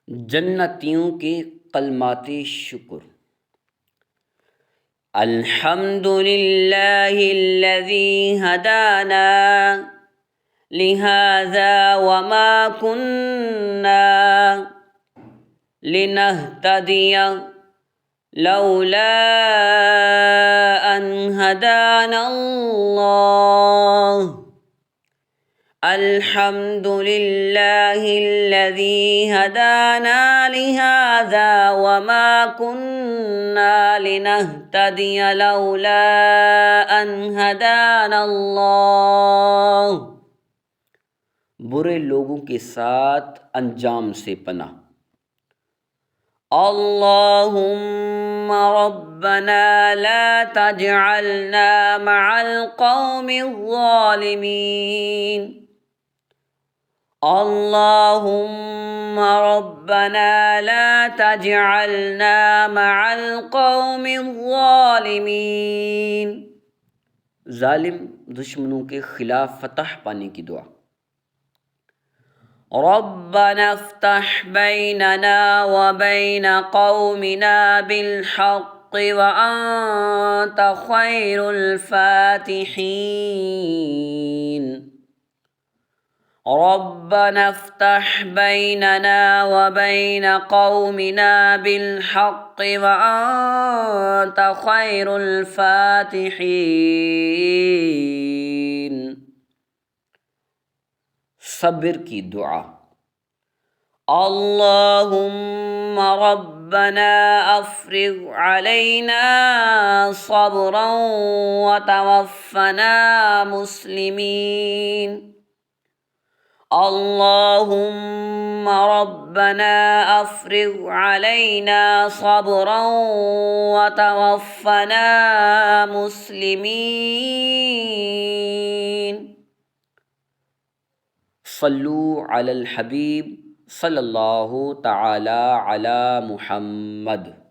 جنتیوں کے کلمات شکر۔ الحمد للہ الذی ہدانا لہذا وما کننا لنہتدی لولا ان ہدانا اللہ۔ الحمد للہ الذی ہدانا لہذا وما کننا لنہتدی لولا ان ہدانا اللہ۔ برے لوگوں کے ساتھ انجام سے پناہ۔ اللہم ربنا لا تجعلنا مع القوم الظالمین۔ اللہم ربنا لا تجعلنا مع القوم الظالمین۔ ظالم دشمنوں کے خلاف فتح پانے کی دعا۔ ربنا افتح بیننا وبین قومنا بالحق وانت خیر الفاتحین۔ ربنا افتح بیننا وبین قومنا بالحق وانت خیر الفاتحین۔ صبر کی دعا۔ اللہم ربنا افرغ علینا صبرا وتوفنا مسلمین۔ اللہم ربنا افرغ علینا صبرا وتوفنا مسلمین۔ صلو علی الحبیب صلی اللہ تعالی علی محمد۔